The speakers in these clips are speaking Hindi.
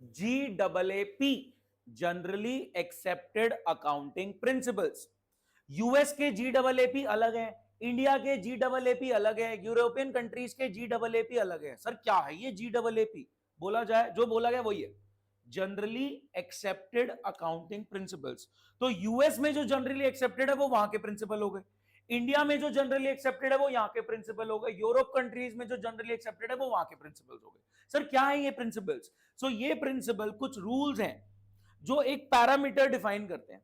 GAAP, generally accepted accounting principles. US के GAAP अलग है, इंडिया के GAAP अलग है, यूरोपियन कंट्रीज के GAAP अलग है। सर क्या है ये GAAP? बोला जाए, जो बोला गया वही है, जनरली एक्सेप्टेड अकाउंटिंग प्रिंसिपल्स। तो यूएस में जो जनरली एक्सेप्टेड है वो वहां के प्रिंसिपल हो गए, इंडिया में जो जनरली एक्सेप्टेड है वो यहां के प्रिंसिपल हो गए, यूरोप कंट्रीज में जो जनरली एक्सेप्टेड है वो वहां के प्रिंसिपल्स हो गए। सर क्या है ये प्रिंसिपल्स? सो ये प्रिंसिपल कुछ रूल्स हैं जो एक पैरामीटर डिफाइन करते हैं।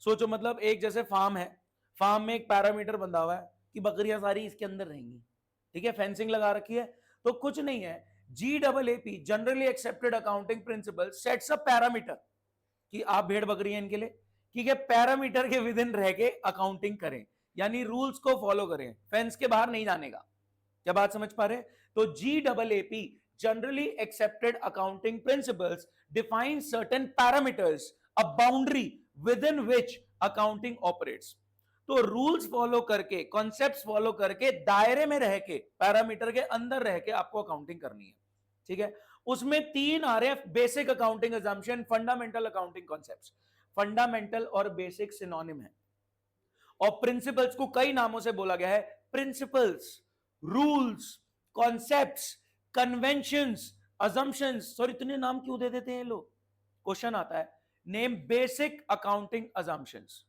सोचो, मतलब एक जैसे फार्म है, फार्म में एक पैरामीटर बंधा हुआ है कि बकरियां सारी इसके अंदर रहेंगी, ठीक है, फेंसिंग लगा रखी है, तो कुछ नहीं है, GAAP generally accepted accounting principle sets अ पैरामीटर कि आप भेड़ बकरी हैं इनके लिए, ठीक है, पैरामीटर के विद इन रह के अकाउंटिंग करें, यानी रूल्स को फॉलो करें, फेंस के बाहर नहीं जाने का। क्या बात समझ पा रहे? तो GAAP generally accepted accounting principles define certain parameters, a boundary with in which accounting operates. तो रूल्स फॉलो करके, कॉन्सेप्ट्स फॉलो करके, दायरे में रह के, पैरामीटर के अंदर रह के आपको अकाउंटिंग करनी है, ठीक है। उसमें तीन आ रहे हैं, basic accounting assumption, fundamental accounting concepts. Fundamental और बेसिक सिनोनिम है, और प्रिंसिपल्स को कई नामों से बोला गया है, principles, rules, concepts, conventions, assumptions. Sorry, इतने नाम क्यों दे देते हैं लोग? क्वेश्चन आता है, नेम बेसिक अकाउंटिंग अजम्पशंस,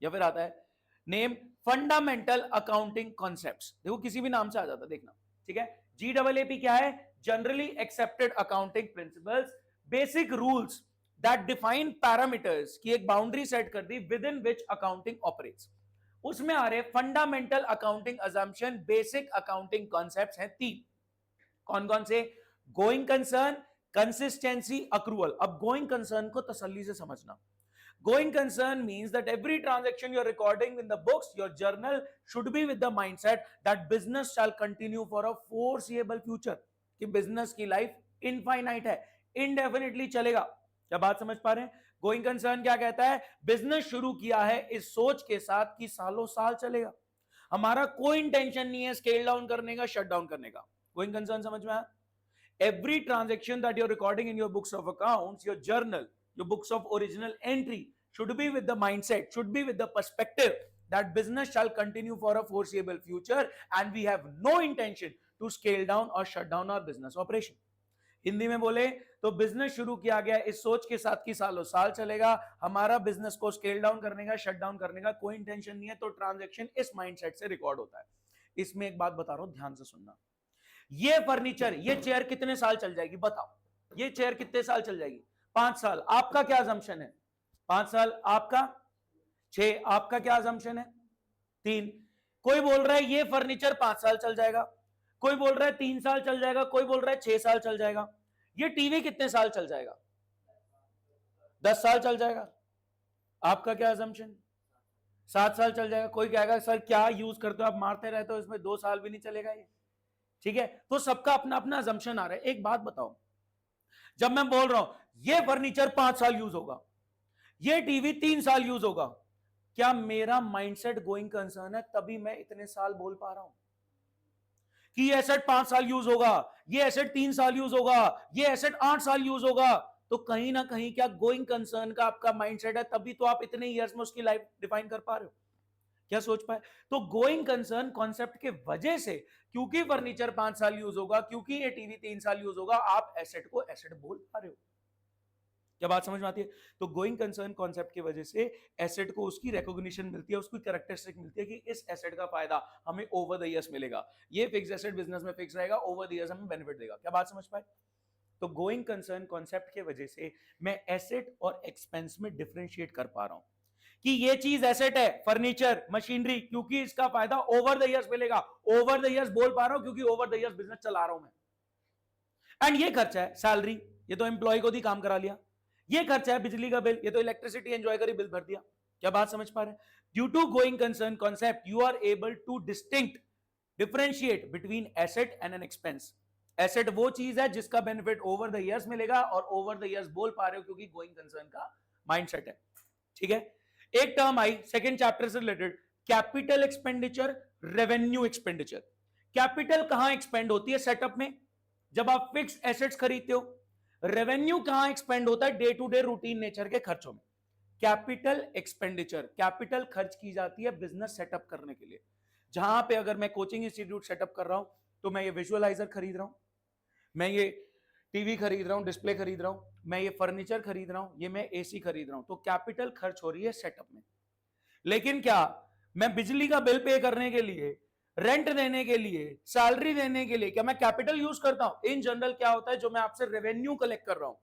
या फिर आता है नेम फंडामेंटल अकाउंटिंग कॉन्सेप्ट्स। देखो किसी भी नाम से आ जाता, देखना, ठीक है। GAAP क्या है? Generally accepted accounting principles, basic rules that define parameters, की एक बाउंड्री सेट कर दी within which accounting operates. उसमें आ रहे fundamental accounting assumption, basic accounting concepts हैं तीन। कौन कौन से? Going concern, consistency, accrual. अब गोइंग कंसर्न को तसल्ली से समझना। Going concern means that every transaction you're recording in the books, your journal, should be with the mindset that business shall continue for a foreseeable future, कि business की life infinite है, indefinitely चलेगा। क्या बात समझ पा रहे हैं? Going concern क्या कहता है? business शुरू किया है इस सोच के साथ कि सालों साल चलेगा, हमारा कोई इंटेंशन नहीं है स्केल डाउन करने का, शट डाउन करने का। Going concern समझ में आया? Every transaction that you're recording in your books of accounts, your journal, your books of original entry, should be with the mindset, should be with the perspective that business shall continue for a foreseeable future and we have no intention to scale down or shut down our business operation. Hindi में बोले तो बिजनेस शुरू किया गया इस सोच के साथ कि सालों साल चलेगा, हमारा बिजनेस को स्केल डाउन करने का, शट डाउन करने का कोई इंटेंशन नहीं है, तो ट्रांजैक्शन इस माइंडसेट से रिकॉर्ड होता है। इसमें एक बात बता रहा हूं, ध्यान से सुनना। ये फर्नीचर, ये चेयर कितने साल चल जाएगी? बताओ, ये चेयर कितने साल चल जाएगी? 5 साल। आपका क्या अजम्पशन है? 5 साल। आपका 6। आपका क्या अजम्पशन है? 3। कोई बोल रहा है ये फर्नीचर 5 साल चल जाएगा, कोई बोल रहा है 3 साल चल जाएगा, कोई बोल रहा है 6 साल चल जाएगा। ये टीवी कितने साल चल जाएगा? 10 साल चल जाएगा। आपका क्या अजम्पशन? 7 साल चल जाएगा। कोई कहेगा सर क्या यूज करते हो आप, मारते रहते हो, इसमें 2 साल भी नहीं चलेगा ये, ठीक है। तो सबका अपना अपना अजम्पशन आ रहा है। एक बात बताओ, जब मैं बोल रहा हूं ये फर्नीचर 5 साल यूज होगा, ये टीवी 3 साल यूज होगा, क्या मेरा माइंडसेट गोइंग कंसर्न है? तभी मैं इतने साल बोल पा रहा हूं कि ये एसेट 5 साल यूज होगा, ये एसेट 3 साल यूज होगा, ये एसेट 8 साल यूज होगा। तो कहीं ना कहीं क्या गोइंग कंसर्न का आपका माइंडसेट है, तभी तो आप इतने ईयर्स में उसकी लाइफ डिफाइन कर पा रहे हो। क्या सोच पाए? तो गोइंग कंसर्न कॉन्सेप्ट के वजह से, क्योंकि फर्नीचर 5 साल यूज होगा, क्योंकि ये टीवी 3 साल यूज होगा, आप एसेट को एसेट बोल पा रहे हो। क्या बात समझ में आती है? तो गोइंग कंसर्न कॉन्सेप्ट की वजह से एसेट को उसकी रिकॉग्निशन मिलती है, उसकी कैरेक्टरिस्टिक मिलती है कि इस एसेट का फायदा हमें ओवर द ईयर्स मिलेगा, ये फिक्स एसेट बिजनेस में फिक्स रहेगा, ओवर द ईयर्स हमें बेनिफिट देगा। क्या बात समझ पाए? तो गोइंग कंसर्न कॉन्सेप्ट की वजह से मैं एसेट और एक्सपेंस में डिफरेंशिएट कर पा रहा हूं कि ये चीज एसेट है, फर्नीचर, मशीनरी, क्योंकि इसका फायदा ओवर द ईयर्स मिलेगा। ओवर द ईयर्स बोल पा रहा हूं क्योंकि ओवर द ईयर्स बिजनेस चला रहा हूं मैं। एंड ये खर्चा है सैलरी, ये तो एम्प्लॉय को दी काम करा लिया। ये खर्चा है बिजली का बिल, ये तो इलेक्ट्रिसिटी एंजॉय करी, बिल भर दिया। क्या बात समझ पा रहे हैं? Due to going concern concept you are able to distinct differentiate between asset and an expense. Asset वो चीज है जिसका बेनिफिट ओवर द ईयर्स मिलेगा, और ओवर द ईयर्स बोल पा रहे हो क्योंकि गोइंग कंसर्न का माइंडसेट है, ठीक है। एक टर्म आई सेकंड चैप्टर से related, capital expenditure, revenue expenditure. Capital कहां एक्सपेंड होती है? सेटअप में, जब आप फिक्स एसेट्स खरीदते हो, रेवेन्यू कहां एक्सपेंड होता है? Day to day routine nature के खर्चों में। कैपिटल एक्सपेंडिचर, कैपिटल खर्च की जाती है बिजनेस सेटअप करने के लिए। जहां पे अगर मैं कोचिंग इंस्टीट्यूट सेटअप कर रहा हूं तो मैं ये विजुअलाइजर खरीद रहा हूं, मैं ये टीवी खरीद रहा हूं, डिस्प्ले खरीद रहा हूं, मैं ये फर्नीचर खरीद रहा हूं, ये मैं एसी खरीद रहा हूं, तो कैपिटल खर्च हो रही है सेटअप में। लेकिन क्या मैं बिजली का बिल पे करने के लिए, रेंट देने के लिए, सैलरी देने के लिए क्या मैं कैपिटल यूज करता हूं? इन जनरल क्या होता है, जो मैं आपसे रेवेन्यू कलेक्ट कर रहा हूं,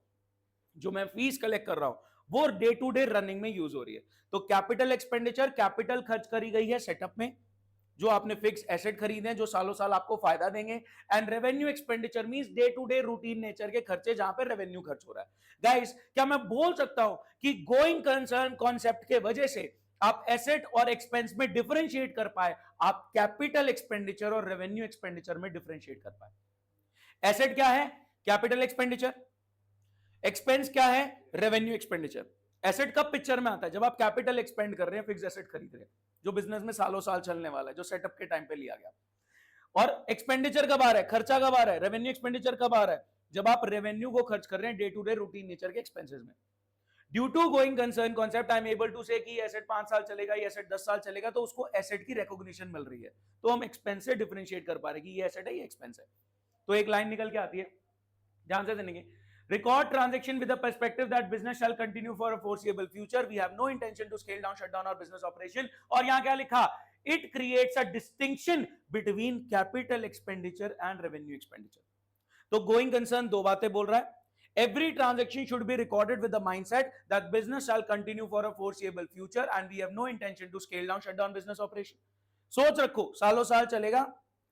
जो मैं फीस कलेक्ट कर रहा हूं, वो डे टू डे रनिंग में यूज हो रही है। तो कैपिटल एक्सपेंडिचर, कैपिटल खर्च करी गई है सेटअप में, जो आपने फिक्स एसेट खरीदे हैं जो सालों साल आपको फायदा देंगे। And revenue expenditure means day to day routine nature के खर्चे जहां पे रेवेन्यू खर्च हो रहा है। गाइस, क्या मैं बोल सकता हूं कि गोइंग कंसर्न कॉन्सेप्ट के वजह से आप एसेट और एक्सपेंस में डिफरेंशिएट कर पाए, आप कैपिटल एक्सपेंडिचर और रेवेन्यू एक्सपेंडिचर में डिफरेंशिएट कर पाए। एसेट क्या है? Capital expenditure. एक्सपेंस क्या है? Revenue expenditure. एसेट कब पिक्चर में आता है? जब आप कैपिटल एक्सपेंड कर रहे हैं, फिक्स एसेट खरीद रहे हैं, जो बिजनेस में सालों साल चलने वाला है, जो सेटअप के टाइम पे लिया गया। और एक्सपेंडिचर कब आ रहा है? खर्चा कब आ रहा है? रेवेन्यू एक्सपेंडिचर कब आ रहा है? जब आप रेवेन्यू को खर्च कर रहे हैं day to day routine nature के एक्सपेंसेस में। Due to going concern concept I am able to say कि एसेट 5 साल चलेगा, ये एसेट 10 साल चलेगा, तो उसको एसेट की रिकॉग्निशन मिल रही है, तो हम एक्सपेंस से डिफरेंशिएट कर पा रहे हैं कि ये एसेट है, ये एक्सपेंस है। तो एक लाइन निकल के आती है, ध्यान से सुनेंगे। Record transaction with the perspective that business shall continue for a foreseeable future. We have no intention to scale down, shut down our business operation. और यहां क्या लिखा? It creates a distinction between capital expenditure and revenue expenditure. तो going concern दो बातें बोल रहा है। Every transaction should be recorded with the mindset that business shall continue for a foreseeable future and we have no intention to scale down, shut down business operation. सोच रखो, सालों साल चलेगा,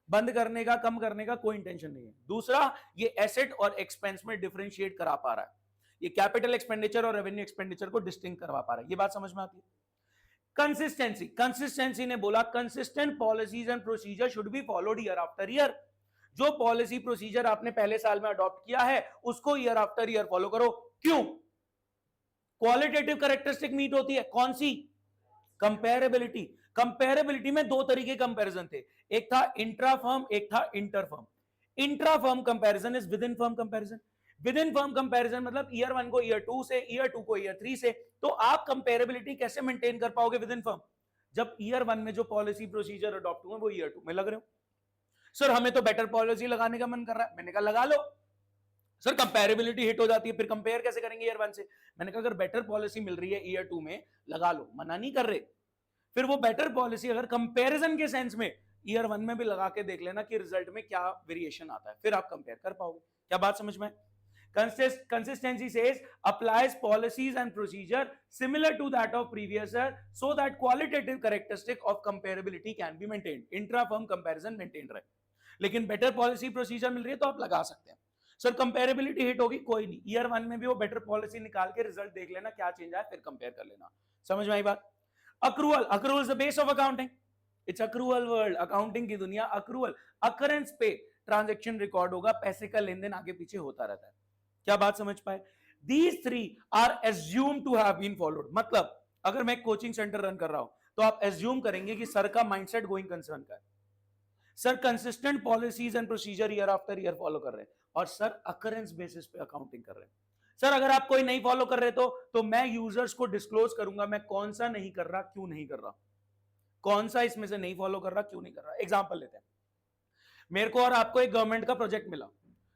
बंद करने का, कम करने का कोई इंटेंशन नहीं है। दूसरा, ये एसेट और एक्सपेंस में डिफरेंशिएट करा पा रहा है, ये कैपिटल एक्सपेंडिचर और रेवेन्यू एक्सपेंडिचर को डिस्टिंक्ट करवा पा रहा है। ये बात समझ में आती है? कंसिस्टेंसी, कंसिस्टेंसी ने बोला consistent policies and procedure should be followed year after year. जो पॉलिसी प्रोसीजर आपने पहले साल में अडॉप्ट किया है उसको ईयर आफ्टर ईयर फॉलो करो। क्यों? क्वालिटेटिव कैरेक्टरिस्टिक मीट होती है, कौन सी? कंपेरेबिलिटी। कंपेरेबिलिटी में दो तरीके कंपैरिजन थे, एक था इंट्रा फर्म, एक था inter firm. Intra firm comparison is with in firm comparison. With in firm comparison मतलब ईयर 1 को ईयर 2 से, ईयर 2 को ईयर 3 से। तो आप कंपेरेबिलिटी कैसे मेंटेन कर पाओगे विद इन फर्म? जब ईयर 1 में जो पॉलिसी प्रोसीजर अडॉप्ट हुए वो ईयर 2 में लग रहे हो। सर हमें तो बेटर पॉलिसी लगाने का मन कर रहा है, मैंने कहा लगा लो। सर कंपेरेबिलिटी हिट हो जाती है, फिर कंपेयर कैसे करेंगे ईयर 1 से? मैंने कहा अगर बेटर पॉलिसी मिल रही है ईयर 2 में लगा लो, मना नहीं कर रहे। फिर वो बेटर पॉलिसी अगर कंपैरिजन के सेंस में ईयर 1 में भी लगा के देख लेना कि रिजल्ट में क्या वेरिएशन आता है, फिर आप कंपेयर कर पाओगे। क्या बात समझ में? Consistency says applies policies and procedure similar to that of previous year so that qualitative characteristic of comparability can be maintained. Intra firm comparison maintained रहे, लेकिन बेटर पॉलिसी प्रोसीजर मिल रही है तो आप लगा सकते हैं। सर कंपेरेबिलिटी हिट होगी, कोई नहीं, ईयर 1 में भी वो बेटर पॉलिसी निकाल के रिजल्ट देख लेना क्या चेंज आया, फिर कंपेयर कर लेना। समझ में आई बात? Accrual, accrual is the base of accounting. It's accrual world, accounting की दुनिया अक्रूअल, अकरेंस पे ट्रांजैक्शन रिकॉर्ड होगा, पैसे का लेन देन आगे पीछे होता रहता है। क्या बात समझ पाए? These three are assumed to have been followed। मतलब अगर मैं कोचिंग सेंटर रन कर रहा हूं तो आप एज्यूम करेंगे कि सर का माइंडसेट गोइंग कंसर्न का है, sir consistent policies and procedure year after year follow कर रहे हैं, और सर अकरेंस बेसिस पे अकाउंटिंग कर रहे हैं। सर अगर आप कोई नहीं फॉलो कर रहे तो मैं यूजर्स को डिस्क्लोज करूंगा मैं कौन सा नहीं कर रहा, क्यों नहीं कर रहा, कौन सा इसमें से नहीं फॉलो कर रहा, क्यों नहीं कर रहा। एग्जांपल लेते हैं, मेरे को और आपको एक गवर्नमेंट का प्रोजेक्ट मिला,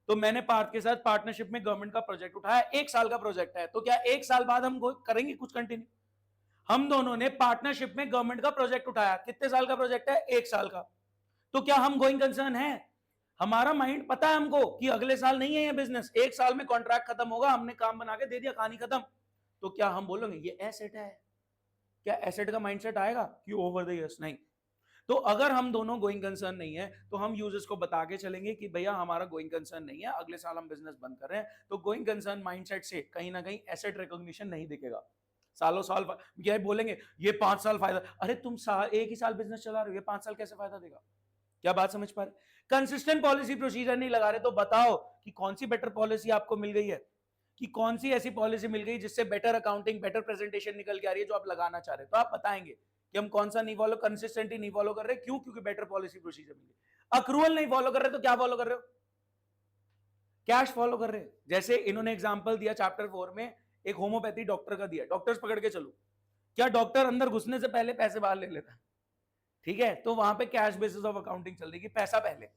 तो मैंने पार्थ के साथ पार्टनरशिप में गवर्नमेंट का प्रोजेक्ट उठाया, 1 साल का प्रोजेक्ट है, तो क्या 1 साल बाद हम करेंगे कुछ कंटिन्यू? हम दोनों ने पार्टनरशिप में गवर्नमेंट का प्रोजेक्ट उठाया, कितने साल का प्रोजेक्ट है? 1 साल का। तो क्या हम गोइंग कंसर्न है? हमारा माइंड पता है हमको कि अगले साल नहीं है ये बिजनेस, 1 साल में कॉन्ट्रैक्ट खत्म होगा, हमने काम बना के दे दिया, कहानी खत्म। तो क्या हम बोलेंगे ये एसेट है? क्या एसेट का माइंडसेट आएगा कि ओवर द इयर्स? नहीं। तो अगर हम दोनों गोइंग कंसर्न नहीं है तो हम यूजर्स को बता के चलेंगे कि भैया हमारा गोइंग कंसर्न नहीं है, अगले साल हम बिजनेस बंद कर रहे हैं। तो गोइंग कंसर्न माइंडसेट से कहीं ना कहीं एसेट रिकॉग्निशन नहीं दिखेगा। सालों साल क्या बोलेंगे ये 5 साल फायदा, अरे तुम एक ही साल बिजनेस चला रहे हो, ये 5 साल कैसे फायदा देगा? क्या बात समझ पा रहे? कंसिस्टेंट पॉलिसी प्रोसीजर नहीं लगा रहे तो बताओ कि कौन सी बेटर पॉलिसी आपको मिल गई है, कि कौन सी ऐसी पॉलिसी मिल गई जिससे बेटर अकाउंटिंग, बेटर प्रेजेंटेशन निकल के आ रही है जो आप लगाना चाह रहे हो। तो आप बताएंगे कि हम कौन सा नहीं फॉलो, कंसिस्टेंटली नहीं फॉलो कर रहे। क्यों? क्योंकि बेटर पॉलिसी प्रोसीजर मिल गई। अक्रूअल नहीं फॉलो कर रहे तो क्या फॉलो कर रहे हो? कैश फॉलो कर रहे हैं। जैसे इन्होंने एग्जांपल दिया चैप्टर 4 में, एक होम्योपैथी डॉक्टर का दिया, डॉक्टर्स पकड़ के चलो, क्या डॉक्टर अंदर घुसने से पहले पैसे बाहर ले लेता है? ठीक है, तो वहां पे कैश बेसिस ऑफ अकाउंटिंग चल रही है, पैसा पहले,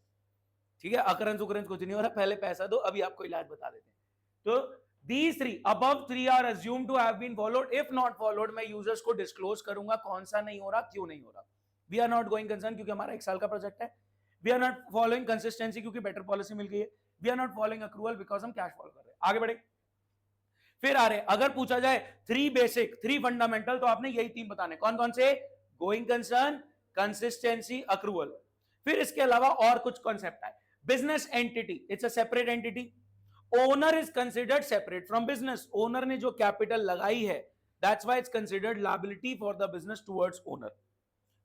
ठीक है, अकरेंस उकरेंस कुछ नहीं हो रहा, पहले पैसा दो, अभी आपको इलाज बता देते हैं। तो these three above three are assumed to have been followed. If not followed, मैं यूजर्स को डिस्क्लोज करूंगा कौन सा नहीं हो रहा, क्यों नहीं हो रहा। We are not going concern क्योंकि हमारा एक साल का प्रोजेक्ट है। We are not following consistency क्योंकि बेटर पॉलिसी मिल गई है। We are not following accrual because हम कैश फॉलो कर रहे हैं। आगे बढ़े, फिर आ रहे, अगर पूछा जाए 3 बेसिक 3 फंडामेंटल, तो आपने यही 3 बताने, कौन कौन से? Going concern, consistency, accrual. फिर इसके अलावा और कुछ कॉन्सेप्ट है। Business entity, it's a separate entity. Owner is considered separate from business, owner ने जो कैपिटल लगाई है, that's why it's considered liability for the business towards owner.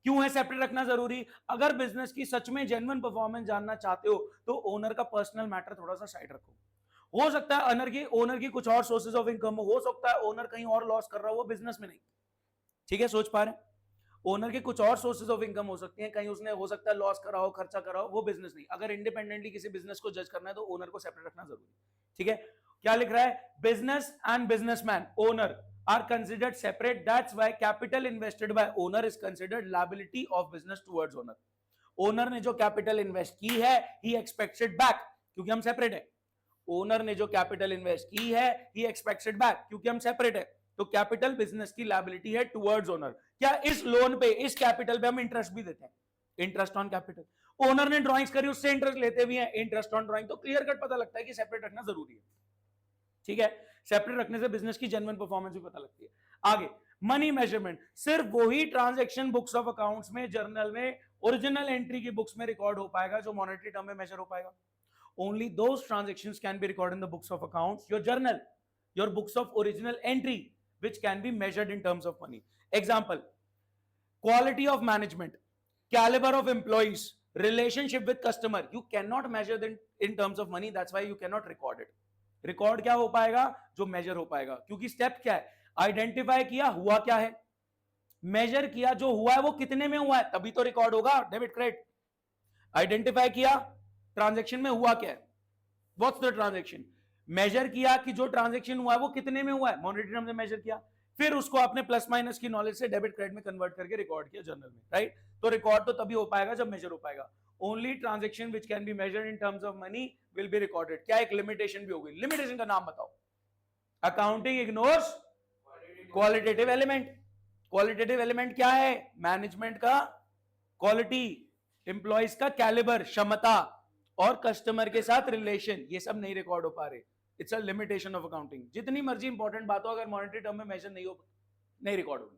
क्यों है सेपरेट रखना जरूरी? अगर बिजनेस की सच में जेन्युइन परफॉर्मेंस जानना चाहते हो तो ओनर का पर्सनल मैटर थोड़ा सा साइड रखो। हो सकता है ओनर की कुछ और सोर्सेज ऑफ इनकम हो सकता है ओनर कहीं और लॉस कर रहा हो, वो बिजनेस में नहीं। ठीक है, सोच पा रहे हैं? ओनर के कुछ और सोर्सेज ऑफ इनकम हो सकती हैं, कहीं उसने हो सकता है लॉस करा हो, खर्चा करा हो, वो बिजनेस नहीं। अगर इंडिपेंडेंटली किसी बिजनेस को जज करना है तो ओनर को सेपरेट रखना जरूरी। ठीक है, क्या लिख रहा है? Business and businessman, owner are considered separate. That's why capital invested by owner is considered liability of business towards owner. Owner ने जो कैपिटल इन्वेस्ट की है, he expects it back, क्योंकि हम सेपरेट है। ओनर ने जो कैपिटल इन्वेस्ट की है, he expects it back, क्योंकि हम सेपरेट है। तो कैपिटल बिजनेस की लायबिलिटी है टुवर्ड्स ओनर। क्या इस लोन पे, इस कैपिटल पे हम इंटरेस्ट भी देते हैं? Interest on capital. ओनर ने ड्राइंग्स करी, उससे इंटरेस्ट लेते भी हैं, इंटरेस्ट ऑन ड्राइंग। तो क्लियर कट पता लगता है कि सेपरेट रखना जरूरी है। ठीक है, सेपरेट रखने से बिजनेस की जेन्युइन परफॉर्मेंस भी पता लगती है। आगे, मनी मेजरमेंट, सिर्फ वही ट्रांजैक्शन बुक्स ऑफ अकाउंट्स में, जर्नल में, ओरिजिनल एंट्री की बुक्स में रिकॉर्ड हो पाएगा जो मॉनेटरी टर्म में मेजर हो पाएगा। Only those transactions can be record in the books of accounts, your journal, your books of original entry which can be measured in terms of money. Example, quality of management, caliber of employees, relationship with customer, you cannot measure them in terms of money, that's why you cannot record it. Record क्या हो पाएगा? जो मेजर हो पाएगा, क्योंकि स्टेप क्या है? आइडेंटिफाई किया हुआ क्या है, मेजर किया जो हुआ है वो कितने में हुआ है, तभी तो रिकॉर्ड होगा। डेबिट क्रेडिट, आइडेंटिफाई किया ट्रांजैक्शन में हुआ क्या है, व्हाट्स द ट्रांजैक्शन, मेजर किया कि जो ट्रांजैक्शन हुआ है वो कितने में हुआ है, मॉनेटरी टर्म में मेजर किया, फिर उसको आपने प्लस माइनस की नॉलेज से डेबिट क्रेडिट में कन्वर्ट करके रिकॉर्ड किया जर्नल में, राइट? तो रिकॉर्ड तो तभी हो पाएगा जब मेजर हो पाएगा। Only transaction which can be measured in terms of money will be recorded. क्या एक लिमिटेशन भी होगी? लिमिटेशन का नाम बताओ। Accounting ignores qualitative element. Qualitative element क्या है? मैनेजमेंट का क्वालिटी, एम्प्लॉइज का कैलिबर, क्षमता, और कस्टमर के साथ रिलेशन, ये सब नहीं रिकॉर्ड हो पा रहे। It's a limitation of accounting. जितनी मर्जी इंपॉर्टेंट बात हो, अगर मॉनेटरी टर्म में मेजर नहीं हो, नहीं रिकॉर्ड होगी।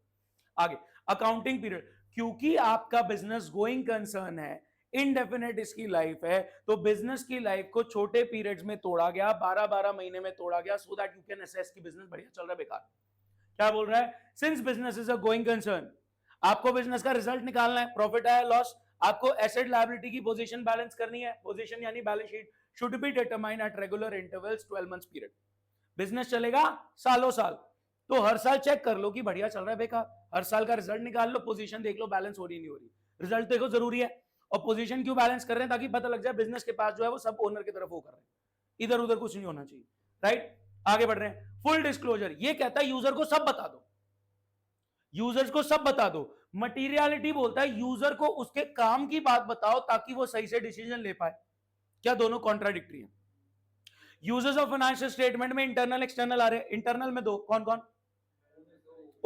आगे, अकाउंटिंग पीरियड, क्योंकि आपका बिजनेस गोइंग कंसर्न है, इनडेफिनेट इसकी लाइफ है, तो बिजनेस की लाइफ को छोटे पीरियड्स में तोड़ा गया, 12-12 महीने में तोड़ा गया, so that you can assess कि बिजनेस बढ़िया चल रहा है बेकार। क्या बोल रहा है? Since business is a going concern, आपको बिजनेस का रिजल्ट निकालना है, प्रॉफिट है लॉस, आपको एसेट लायबिलिटी की पोजीशन बैलेंस करनी है। पोजीशन यानी balance sheet should be determined at regular intervals, 12 months period. Business चलेगा सालों साल, तो हर साल चेक कर लो कि बढ़िया चल रहा है बेकार, हर साल का रिजल्ट निकाल लो, पोजीशन देख लो बैलेंस हो रही नहीं हो रही। रिजल्ट देखो जरूरी है, और पोजीशन क्यों बैलेंस कर रहे हैं? ताकि पता लग जाए बिजनेस के पास जो है वो सब ओनर की तरफ वो कर रहे हैं, इधर उधर कुछ नहीं होना चाहिए, राइट? आगे बढ़ रहे हैं। फुल डिस्क्लोजर, ये कहता है यूजर को सब बता दो, यूजर्स को सब बता दो। मटीरियलिटी बोलता है यूजर को उसके काम की बात बताओ ताकि वो सही से डिसीजन ले पाए। क्या दोनों कॉन्ट्राडिक्टरी है? यूजर्स ऑफ फाइनेंशियल स्टेटमेंट में इंटरनल एक्सटर्नल आ रहे हैं। इंटरनल में दो, कौन कौन?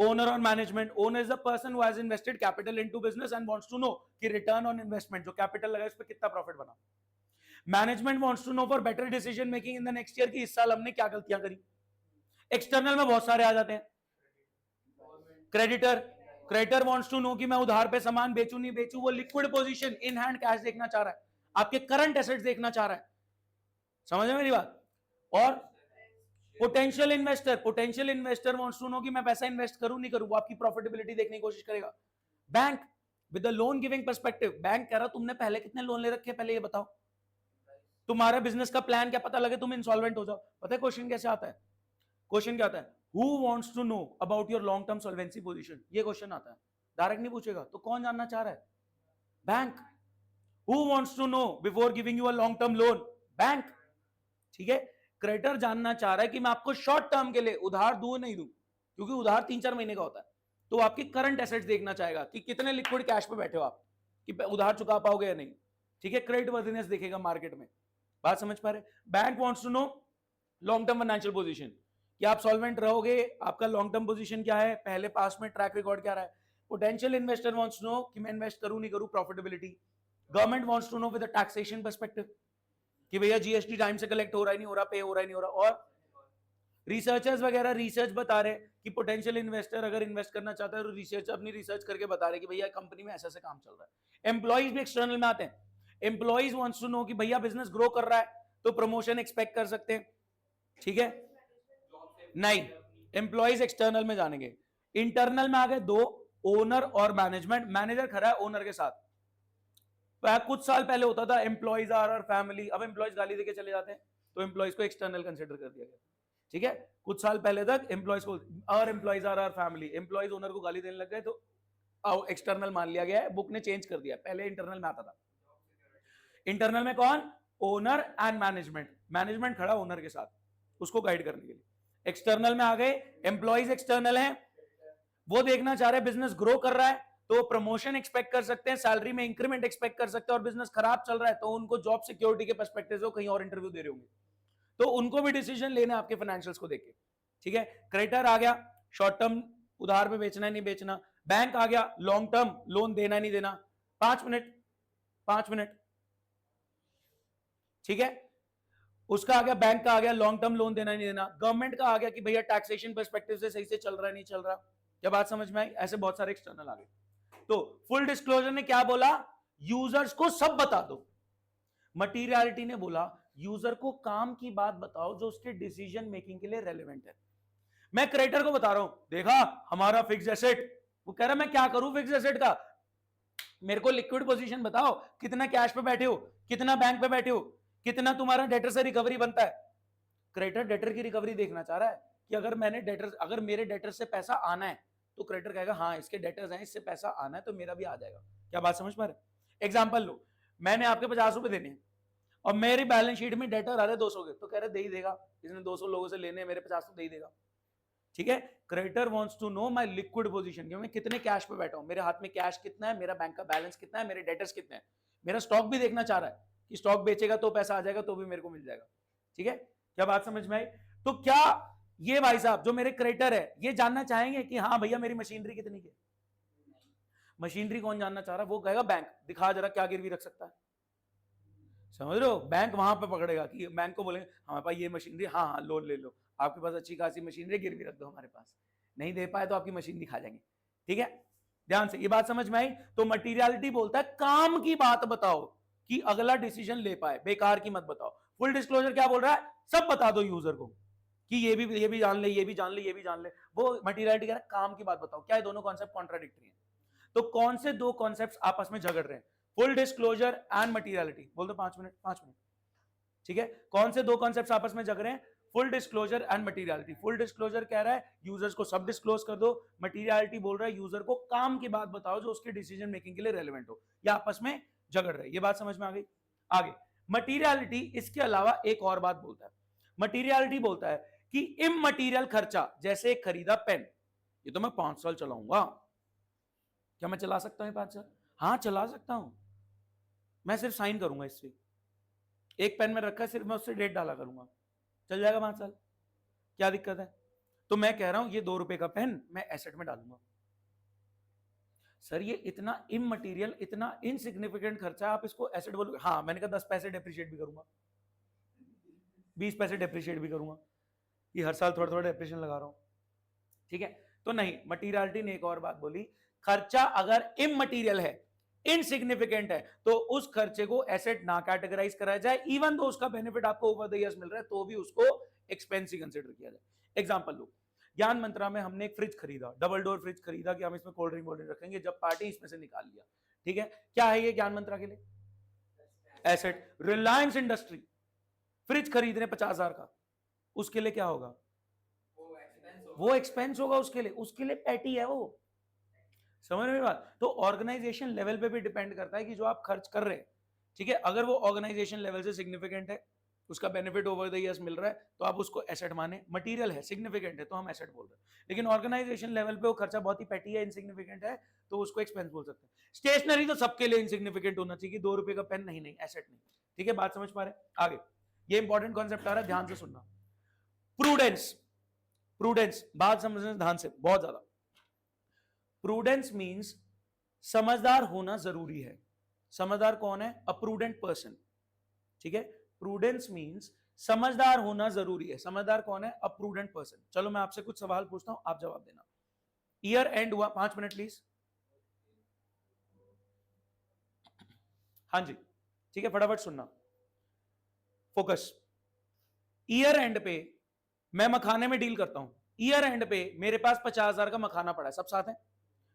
ओनर और management. Owner is the person who has invested capital into business and wants to know कि रिटर्न ऑन इन्वेस्टमेंट, जो कैपिटल लगा इस पे कितना प्रॉफिट बना। Management wants to know for better decision making in the next year कि इस साल हमने क्या गलतियां करी। एक्सटर्नल में बहुत सारे आ जाते हैं। Creditor, creditor wants to know कि मैं उधार पे सामान बेचूं नहीं बेचूं, वो liquid position, in hand cash देखना चाह रहा है, आपके करंट एसेट्स देखना चाह रहा है। समझ में मेरी बात? और potential investor, potential investor wants to know कि मैं पैसा इन्वेस्ट करूं नहीं करूं, वो आपकी प्रॉफिटेबिलिटी देखने की कोशिश करेगा। Bank with the loan giving perspective, bank कह रहा तुमने पहले कितने लोन ले रखे, पहले ये बताओ, तुम्हारा बिजनेस का प्लान क्या, पता लगे तुम इंसॉल्वेंट हो जाओ। पता है क्वेश्चन कैसे आता है? क्वेश्चन क्या आता है? Who wants to know about your long term solvency position? ये क्वेश्चन आता है, डायरेक्ट नहीं पूछेगा, तो कौन जानना चाह रहा है? Bank. Who wants to know before giving you a long term loan? Bank. ठीक है, क्रेडिटर जानना चाह रहा है कि मैं आपको शॉर्ट टर्म के लिए उधार दूं नहीं दूं, क्योंकि उधार 3-4 महीने का होता है, तो आपकी करंट एसेट्स देखना चाहेगा कि कितने लिक्विड कैश पे बैठे हो आप, कि उधार चुका पाओगे या नहीं। ठीक है, क्रेडिट वर्थिनेस देखेगा मार्केट में। बात समझ पा रहे? Bank wants to know long term financial position, कि आप सॉल्वेंट रहोगे, आपका लॉन्ग टर्म पोजीशन क्या है, पहले पास में ट्रैक रिकॉर्ड क्या रहा है। Potential investor wants to know कि मैं इन्वेस्ट करूं नहीं करूं, profitability. Government wants to know with the taxation perspective कि भैया जीएसटी टाइम से कलेक्ट हो रहा है नहीं हो रहा, पे हो रहा है नहीं हो रहा। और रिसर्चर्स वगैरह रिसर्च बता रहे कि पोटेंशियल इन्वेस्टर अगर इन्वेस्ट करना चाहता है तो रिसर्च अपनी रिसर्च करके बता रहे कि भैया कंपनी में ऐसा ऐसा काम चल रहा है। एम्प्लॉइज भी एक्सटर्नल में आते हैं। एम्प्लॉइज वांट्स टू नो कि भैया बिजनेस ग्रो कर रहा है तो प्रमोशन एक्सपेक्ट कर सकते हैं। ठीक है, नहीं, एम्प्लॉइज एक्सटर्नल में जानेंगे। इंटरनल में आ गए दो, ओनर और मैनेजमेंट। मैनेजर खड़ा है ओनर के साथ। कुछ साल पहले होता था एम्प्लॉइज आर और फैमिली, अब एम्प्लॉइज गाली देके चले जाते हैं, तो एम्प्लॉइज को एक्सटर्नल कंसिडर कर दिया गया। ठीक है, कुछ साल पहले तक एम्प्लॉइज को और employees are family, employees owner को गाली देने लग गए तो एक्सटर्नल मान लिया गया है, बुक ने चेंज कर दिया, पहले इंटरनल में आता था। इंटरनल में कौन? Owner and management. मैनेजमेंट खड़ा ओनर के साथ उसको गाइड करने के लिए। एक्सटर्नल में आ गए एम्प्लॉइज, एक्सटर्नल है, वो देखना चाह रहे हैं बिजनेस ग्रो कर रहा है तो प्रमोशन एक्सपेक्ट कर सकते हैं, सैलरी में इंक्रीमेंट एक्सपेक्ट कर सकते हैं, और बिजनेस खराब चल रहा है तो उनको जॉब सिक्योरिटी के पर्सपेक्टिव से कहीं और इंटरव्यू दे रहे होंगे, तो उनको भी डिसीजन लेना आपके फाइनेंशियल्स को देख के। ठीक है, क्रेडिटर आ गया, शॉर्ट टर्म उधार पे बेचना है नहीं बेचना। बैंक आ गया, लॉन्ग टर्म लोन देना नहीं देना। 5 मिनट। ठीक है, उसका आ गया, बैंक का आ गया, लॉन्ग टर्म लोन देना नहीं देना। गवर्नमेंट का आ गया कि भैया टैक्सेशन पर्सपेक्टिव से सही से चल रहा है नहीं चल रहा। क्या बात समझ में आई? ऐसे बहुत सारे एक्सटर्नल आ गए। तो फुल डिस्क्लोजर ने क्या बोला? यूजर्स को सब बता दो। मटीरियलिटी ने बोला यूजर को काम की बात बताओ जो उसके डिसीजन मेकिंग के लिए रेलेवेंट है। मैं क्रेडिटर को बता रहा हूं, देखा हमारा फिक्स एसेट, वो कह रहा मैं क्या करूं फिक्स एसेट का, मेरे को लिक्विड पोजीशन बताओ, कितना कैश पे बैठे हो, कितना बैंक पे बैठे हो, कितना तुम्हारा डेटर से रिकवरी बनता है। क्रेडिटर डेटर की रिकवरी देखना चाह रहा है कि अगर मेरे डेटर से पैसा आना है तो क्रेडिटर कहेगा हाँ इसके डेटर्स हैं, इससे पैसा आना है तो मेरा भी आ जाएगा। क्या बात समझ पा रहे? एग्जाम्पल लो, मैंने आपके 50 रुपए देने और मेरी बैलेंस शीट में डेटर आ रहे 200 के, तो कह रहे दे ही देगा, इसने 200 लोगों से लेने, मेरे 50 तो दे ही देगा। ठीक है, creditor wants to know my liquid position, कि मैं कितने कैश पे बैठा हूं, मेरे हाथ में कैश कितना है, मेरा बैंक का बैलेंस कितना है, मेरे डेटर्स कितने हैं। मेरा स्टॉक भी देखना चाह रहा है कि स्टॉक बेचेगा तो पैसा आ जाएगा तो भी मेरे को मिल जाएगा। ठीक है, क्या बात समझ में आई? तो क्या ये भाई साहब जो मेरे क्रेडिटर है ये जानना चाहेंगे कि हाँ भैया मेरी मशीनरी कितनी की? मशीनरी कौन जानना चाह रहा है? वो कहेगा बैंक, दिखा जरा क्या गिरवी रख सकता है। समझ रहे हो? बैंक वहां पे पकड़ेगा कि बैंक को बोलेंगे हमारे पास ये मशीनरी, हाँ हाँ लोन ले लो, आपके पास अच्छी खासी मशीनरी, गिरवी रख दो हमारे पास, नहीं दे पाए तो आपकी मशीन दिखा जाएंगे। ठीक है, ध्यान से ये बात समझ में आई? तो मटीरियलिटी बोलता है काम की बात बताओ कि अगला डिसीजन ले पाए, बेकार की मत बताओ। फुल डिस्क्लोजर क्या बोल रहा है? सब बता दो यूजर को कि ये भी जान ले, ये भी जान ले, ये भी जान ले। वो मटीरियलिटी कह रहा है काम की बात बताओ। क्या ये दोनों कॉन्सेप्ट कॉन्ट्राडिक्टरी हैं? तो कौन से दो कॉन्सेप्ट आपस में झगड़ रहे हैं? Full disclosure and materiality. बोल दो 5 मिनट। ठीक है, कौन से दो कॉन्सेप्ट्स आपस में झगड़ रहे हैं? Full disclosure and materiality. Full disclosure कह रहा है यूजर्स को सब डिस्क्लोज कर दो, मटीरियलिटी बोल रहा है यूजर को काम की बात बताओ जो उसके डिसीजन मेकिंग के लिए रेलेवेंट हो। या आपस में झगड़ रहे हैं। ये बात समझ में आ गई? आगे मटीरियलिटी इसके अलावा एक और बात बोलता है। मटीरियलिटी बोलता है कि इममटीरियल खर्चा, जैसे खरीदा पेन, ये तो मैं 5 साल चलाऊंगा, क्या मैं चला सकता हूं 5 साल? हाँ चला सकता हूं, मैं सिर्फ साइन करूंगा इससे, एक पेन में रखा है सिर्फ मैं उससे डेट डाला करूंगा, चल जाएगा 5 साल, क्या दिक्कत है? तो मैं कह रहा हूं ये 2 रुपए का पेन मैं एसेट में डालूंगा। सर ये इतना इममटीरियल, इतना इनसिग्निफिकेंट खर्चा, आप इसको एसेट बोलोगे? हाँ, मैंने कहा 10 पैसे डेप्रिशिएट भी करूंगा, 20 पैसे डेप्रिशिएट भी करूंगा, ये हर साल थोड़ा थोड़ा डेप्रिशिएशन लगा रहा हूं। ठीक है, तो नहीं, मटीरियलिटी ने एक और बात बोली, खर्चा अगर इममटीरियल है, इनसिग्निफिकेंट है, तो उस खर्चे को एसेट ना कैटेगराइज कराया जाए, इवन तो उसका बेनिफिट आपको ओवर द इयर्स मिल रहा है तो भी उसको एक्सपेंस ही कंसीडर किया जाए। एग्जांपल लो, ज्ञान मंत्रा में हमने एक फ्रिज खरीदा, डबल डोर फ्रिज खरीदा कि हम इसमें कोल्ड ड्रिंक रखेंगे, जब पार्टी इसमें से निकाल लिया। ठीक है, क्या है ये ज्ञान मंत्रा के लिए? एसेट। रिलायंस इंडस्ट्री फ्रिज खरीद रहे 50,000 का, उसके लिए क्या होगा? वो एक्सपेंस होगा उसके लिए पैटी है वो। समझ में बात? तो ऑर्गेनाइजेशन लेवल पे भी डिपेंड करता है कि जो आप खर्च कर रहे हैं, ठीक है, अगर वो ऑर्गेनाइजेशन लेवल से सिग्निफिकेंट है उसका बेनिफिट ओवर द इयर्स मिल रहा है, तो आप उसको एसेट माने, मटेरियल है, सिग्निफिकेंट है, तो हम एसेट बोल रहे हैं। लेकिन ऑर्गेनाइजेशन लेवल पे वो खर्चा बहुत ही पेटी है, इनसिग्निफिकेंट है, तो उसको एक्सपेंस बोल सकते हैं। स्टेशनरी तो सबके लिए इनसिग्निफिकेंट होना चाहिए, 2 रुपए का पेन, नहीं एसेट नहीं। ठीक है, बात समझ पा रहे? आगे ये इंपॉर्टेंट कॉन्सेप्ट आ रहा है, ध्यान से सुनना। प्रूडेंस, प्रूडेंस बात समझना ध्यान से, बहुत ज्यादा। प्रूडेंस मींस समझदार होना जरूरी है। समझदार कौन है? अ प्रूडेंट पर्सन। ठीक है, प्रूडेंस मींस समझदार होना जरूरी है। समझदार कौन है? अ प्रूडेंट पर्सन। चलो मैं आपसे कुछ सवाल पूछता हूं, आप जवाब देना। ईयर एंड हुआ, 5 मिनट प्लीज। हाँ जी, ठीक है, फटाफट सुनना, फोकस। ईयर एंड पे मैं मखाने में डील करता हूं। ईयर एंड पे मेरे पास 50,000 का मखाना पड़ा है, सब साथ है।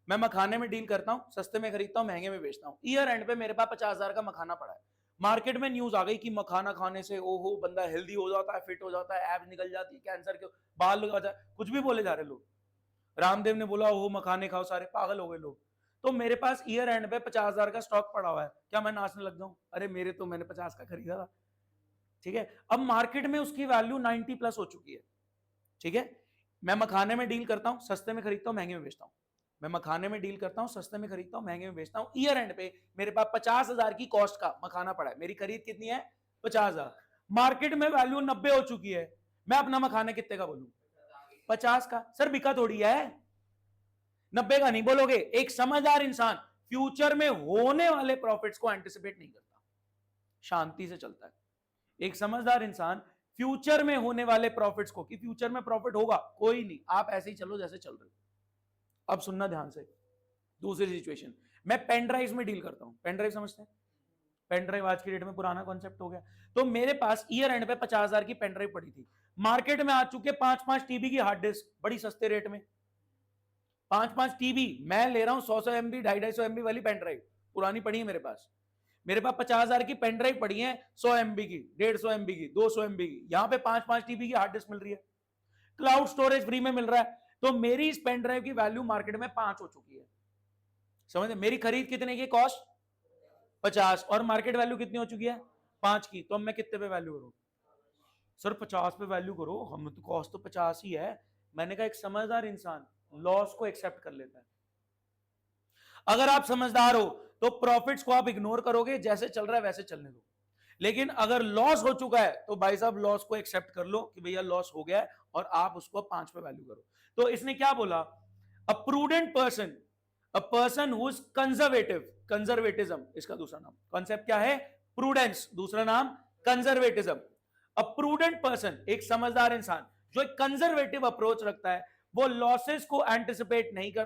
मैं मखाने में डील करता हूं, सस्ते में खरीदता हूं, महंगे में बेचता हूं। ईयर एंड पे मेरे पास 50,000 का मखाना पड़ा है। मार्केट में न्यूज आ गई कि मखाना खाने से ओहो बंदा हेल्दी हो जाता है, फिट हो जाता है, एब्स निकल जाती है, कैंसर के बाल लगा जाए, कुछ भी बोले जा रहे लोग। रामदेव ने बोला ओहो मखाने खाओ, सारे पागल हो गए लोग। तो मेरे पास ईयर एंड पे 50,000 का स्टॉक पड़ा हुआ है, क्या मैं नाचने लग जाऊं? अरे मेरे तो मैंने 50 का खरीदा था। ठीक है, अब मार्केट में उसकी वैल्यू 90 प्लस हो चुकी है। ठीक है, मैं मखाने में डील करता हूं, सस्ते में खरीदता हूं, महंगे में बेचता हूं। मैं मखाने में डील करता हूं, सस्ते में खरीदता हूं, महंगे में बेचता हूं। ईयर एंड पे मेरे पास 50,000 की कॉस्ट का मखाना पड़ा है। मेरी खरीद कितनी है? 50,000। मार्केट में वैल्यू 90 हो चुकी है, मैं अपना मखाना कितने का बोलूं? 50 का। सर बिका थोड़ी है, 90 का नहीं बोलोगे। एक समझदार इंसान फ्यूचर में होने वाले प्रॉफिट्स को एंटिसिपेट नहीं करता, शांति से चलता है। एक समझदार इंसान फ्यूचर में होने वाले प्रॉफिट्स को, कि फ्यूचर में प्रॉफिट होगा, कोई नहीं, आप ऐसे ही चलो जैसे चल रहे हो। अब सुनना ध्यान से, दूसरी सिचुएशन, मैं पेन ड्राइव में डील करता हूं। पेन ड्राइव समझते हैं? पेन ड्राइव आज की डेट में पुराना कॉन्सेप्ट हो गया। तो मेरे पास ईयर एंड पे 50,000 की पेन ड्राइव पड़ी थी। मार्केट में आ चुके 5-5 टीबी की हार्ड डिस्क, बड़ी सस्ते रेट में। 5-5 टीबी मैं ले रहा हूं, 100 MB 250 MB वाली पेन ड्राइव पुरानी पड़ी है मेरे पास। मेरे पास 50,000 की पेन ड्राइव पड़ी है, 100 MB की, 150 MB की, 200 MB की। यहां पे 5-5 टीबी की हार्ड डिस्क मिल रही है, क्लाउड स्टोरेज फ्री में मिल रहा है। तो मेरी इस पेन ड्राइव की वैल्यू मार्केट में 5 हो चुकी है। समझे? मेरी खरीद कितने की? कॉस्ट 50, और मार्केट वैल्यू कितनी हो चुकी है? 5 की। तो अब मैं कितने पे वैल्यू करूं? सर 50 पे वैल्यू करो, हम तो कॉस्ट तो 50 ही है। मैंने कहा एक समझदार इंसान लॉस को एक्सेप्ट कर लेता है। अगर आप समझदार हो तो प्रॉफिट्स को आप इग्नोर करोगे, जैसे चल रहा है वैसे चलने दो। लेकिन अगर लॉस हो चुका है तो भाई साहब लॉस को एक्सेप्ट कर लो कि भैया लॉस हो गया है, और आप उसको 5 पे वैल्यू करो। तो इसने क्या बोला? अ prudent person, a person who is conservative, conservatism इसका दूसरा नाम। कॉन्सेप्ट क्या है? प्रूडेंस, दूसरा नाम कंजर्वेटिज्म। अ प्रूडेंट पर्सन, एक समझदार इंसान जो एक कंजर्वेटिव अप्रोच रखता है, वो लॉसेस को एंटिसिपेट नहीं कर,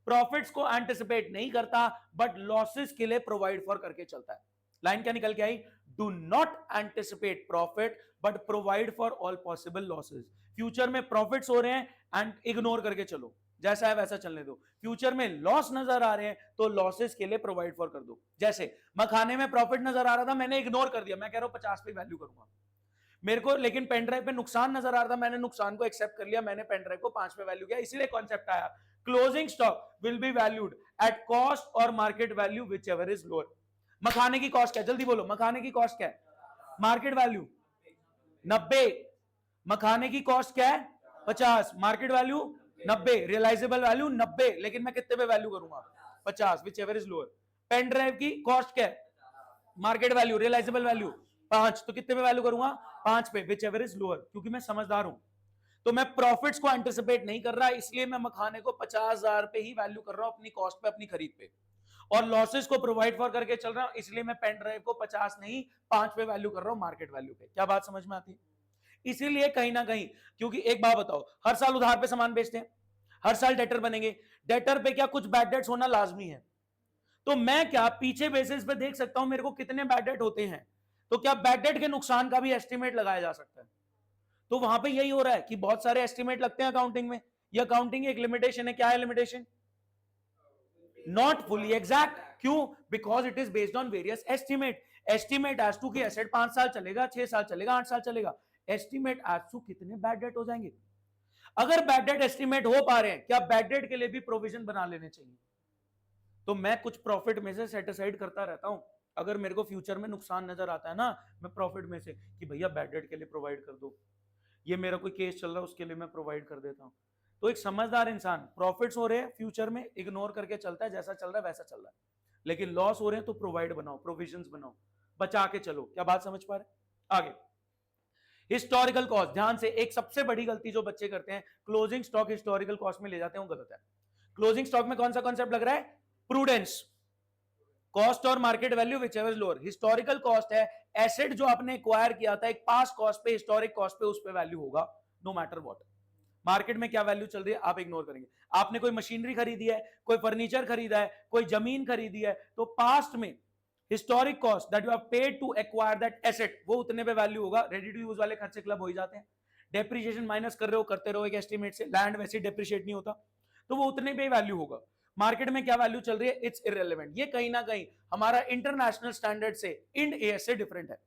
प्रॉफिट्स को एंटिसिपेट नहीं करता, बट लॉसेस के लिए प्रोवाइड फॉर करके चलता है। लाइन क्या निकल के आई? Do not anticipate profit but provide for all possible losses. Future में प्रॉफिट्स हो रहे हैं एंड इग्नोर करके चलो, जैसा है वैसा चलने दो। फ्यूचर में लॉस नजर आ रहे हैं तो लॉसेस के लिए प्रोवाइड फॉर कर दो। जैसे मखाने में प्रॉफिट नजर आ रहा था, मैंने इग्नोर कर दिया, मैं कह रहा हूं 50 पे वैल्यू करूंगा। मेरे को लेकिन पेन ड्राइव पे नुकसान नजर आ रहा था, मैंने नुकसान को एक्सेप्ट कर लिया, मैंने पेन ड्राइव को 5 पे वैल्यू किया। इसीलिए कॉन्सेप्ट आया closing stock will be valued at cost और market value whichever is lower. मखाने की कॉस्ट क्या? जल्दी बोलो, मखाने की कॉस्ट क्या है? Market value 90। मखाने की कॉस्ट क्या है? 50। मार्केट वैल्यू 90, रियलाइजेबल वैल्यू 90, लेकिन मैं कितने पे वैल्यू करूंगा? 50, whichever is lower. Pen drive की कॉस्ट क्या है? मार्केट वैल्यू, रियलाइजेबल वैल्यू 5, तो कितने पे वैल्यू करूंगा? 5 पे, विच एवर इज लोअर, क्योंकि मैं समझदार हूं। तो मैं प्रॉफिट्स को एंटिसिपेट नहीं कर रहा, इसलिए मैं मखाने को 50,000 पे ही वैल्यू कर रहा हूं, अपनी कॉस्ट पे, अपनी खरीद पे। और लॉसेस को प्रोवाइड फॉर करके चल रहा हूं, इसलिए मैं पेन ड्राइव को 50 नहीं 5 पे वैल्यू कर रहा हूं, मार्केट वैल्यू पे। क्या बात समझ में आती है? इसीलिए कहीं ना कहीं, क्योंकि एक बात बताओ, हर साल उधार पे सामान बेचते हैं, हर साल डेटर बनेंगे, डेटर पे क्या कुछ बैड डेट्स होना लाजमी है। तो मैं क्या पीछे बेसिस पे देख सकता हूं मेरे को कितने बैड डेट होते हैं, तो क्या बैड डेट के नुकसान का भी एस्टिमेट लगाया जा सकता है। तो वहां पे यही हो रहा है कि बहुत सारे एस्टिमेट लगते हैं अकाउंटिंग में। ये अकाउंटिंग एक लिमिटेशन है। क्या है लिमिटेशन? Not fully exact. क्यों? Because it is based on various estimate. Estimate as to कि एसेट 5 साल चलेगा, 6 साल चलेगा, 8 साल चलेगा। एस्टिमेट एज टू कितने बैड डेट हो जाएंगे। अगर बैड डेट एस्टिमेट हो पा रहे हैं, क्या बैड डेट के लिए भी प्रोविजन बना लेने चाहिए। तो मैं कुछ प्रॉफिट में से सेट असाइड करता रहता हूं अगर मेरे को फ्यूचर में नुकसान नजर आता है ना, मैं प्रॉफिट में से कि भैया बैड डेट के लिए प्रोवाइड कर दो, ये मेरा कोई केस चल रहा है उसके लिए मैं प्रोवाइड कर देता हूं। तो एक समझदार इंसान प्रॉफिट्स हो रहे हैं फ्यूचर में इग्नोर करके चलता है, जैसा चल रहा है वैसा चल रहा है, लेकिन लॉस हो रहे हैं तो प्रोवाइड बनाओ, प्रोविजंस बनाओ, बचा के चलो। क्या बात समझ पा रहे? आगे हिस्टोरिकल कॉस्ट, ध्यान से, एक सबसे बड़ी गलती जो बच्चे करते हैं, क्लोजिंग स्टॉक हिस्टोरिकल कॉस्ट में ले जाते हैं, वो गलत है। क्लोजिंग स्टॉक में कौन सा कॉन्सेप्ट लग रहा है? प्रूडेंस, कॉस्ट और market value which ever lower. Historical cost है एसेट जो आपने एक्वायर किया था एक पास कॉस्ट पे, हिस्टोरिक कॉस्ट पे, उस पे वैल्यू होगा नो मैटर व्हाट। मार्केट में क्या वैल्यू चल रही है आप इग्नोर करेंगे। आपने कोई मशीनरी खरीदी है, कोई फर्नीचर खरीदा है, कोई जमीन खरीदी है, तो पास्ट में historic cost that you have paid to acquire that asset, वो उतने पे वैल्यू होगा। रेडी टू यूज वाले खर्चे क्लब हो ही जाते हैं, डेप्रिसिएशन माइनस कर रहे हो, करते रहो एक एस्टिमेट से, लैंड वैसे डेप्रिशिएट नहीं होता, तो वो उतने पे वैल्यू होगा। मार्केट में क्या वैल्यू चल रही है इट्स इररिलेवेंट। ये कहीं ना कहीं हमारा इंटरनेशनल स्टैंडर्ड से, इंड एएस से डिफरेंट है।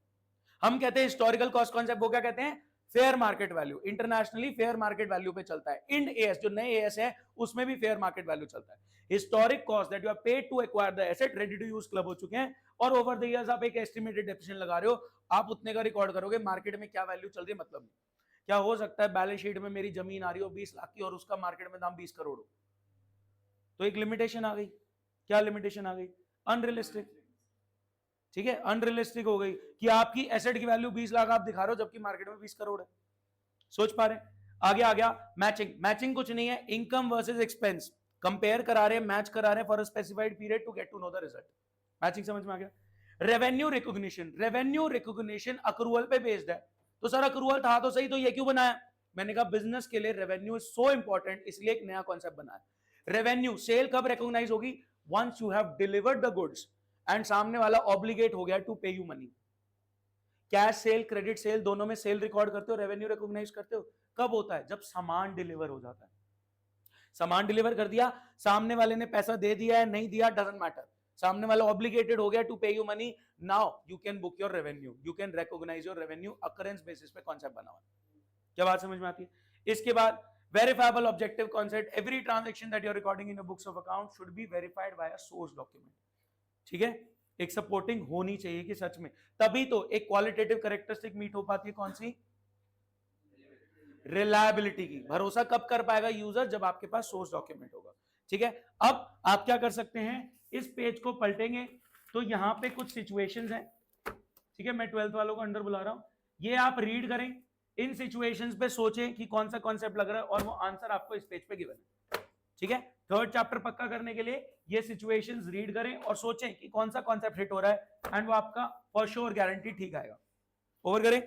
हम कहते हैं हिस्टोरिकल कॉस्ट कॉन्सेप्ट, वो क्या कहते हैं? Fair market value. Internationally fair market value पे चलता है। इंड एएस जो नए एएस है उसमें भी फेयर मार्केट वैल्यू चलता है। Historic cost that you have paid to acquire the asset, ready to use club हो चुके हैं, और ओवर द इयर्स आप एक एस्टिमेटेड डेप्रिसिएशन लगा रहे हो, आप उतने का रिकॉर्ड करोगे। मार्केट में क्या वैल्यू चल रही है मतलब नहीं। क्या हो सकता है बैलेंस शीट में मेरी जमीन आ रही हो 20 लाख की और उसका मार्केट में दाम 20 करोड़ हो, तो एक लिमिटेशन आ गई। क्या लिमिटेशन आ गई? अनरियलिस्टिक। ठीक है, अनरियलिस्टिक हो गई कि आपकी एसेट की वैल्यू 20 लाख आप दिखा रहे हो जबकि मार्केट में 20 करोड़ है। सोच पा रहे हैं? आगे आ गया मैचिंग। मैचिंग कुछ नहीं है, इनकम वर्सेस एक्सपेंस कंपेयर करा रहे हैं, मैच करा रहे हैं for a specified period to get to know the result. Matching समझ में आ गया? Revenue recognition, revenue recognition accrual पे बेस्ड है। तो सर अक्रूवल था तो सही, तो ये क्यों बनाया? मैंने कहा बिजनेस के लिए रेवेन्यू इज सो इंपॉर्टेंट, इसलिए एक नया कॉन्सेप्ट बनाया। रेवेन्यू सेल कब रिकॉग्नाइज होगी? Once you have delivered the goods and सामने वाला ऑब्लिगेट हो गया to pay you money. Cash sale, credit sale, दोनों में सेल रिकॉर्ड करते हो, रेवेन्यू रिकॉग्नाइज करते हो। कब होता है? जब सामान डिलीवर हो जाता है। सामान डिलीवर कर दिया, सामने वाले ने पैसा दे दिया है नहीं दिया डजंट मैटर, सामने वाला ऑब्लिगेटेड हो गया to pay you money, now you can book your revenue, you can recognize your revenue occurrence basis पे कॉन्सेप्ट बना हुआ है। क्या बात समझ में आती है? इसके बाद verifiable objective concept, every transaction that you are recording in your books of account should be verified by a source document. ठीक है, एक सपोर्टिंग होनी चाहिए कि सच में, तभी तो एक क्वालिटेटिव कैरेक्टरिस्टिक मीट हो पाती है। कौन सी? रिलायबिलिटी की। भरोसा कब कर पाएगा यूजर? जब आपके पास सोर्स डॉक्यूमेंट होगा। ठीक है, अब आप क्या कर सकते हैं, इस पेज को पलटेंगे तो यहां पे कुछ सिचुएशंस हैं। ठीक है, मैं 12th वालों को अंडर बुला रहा हूं, ये आप रीड करें, इन सिचुएशंस पे सोचें कि कौन सा कॉन्सेप्ट लग रहा है, और वो आंसर आपको इस पेज पे गिवन है। ठीक है, थर्ड चैप्टर पक्का करने के लिए ये सिचुएशंस रीड करें और सोचें कि कौन सा कॉन्सेप्ट हिट हो रहा है, एंड वो आपका फॉर श्योर गारंटी ठीक आएगा। ओवर करें।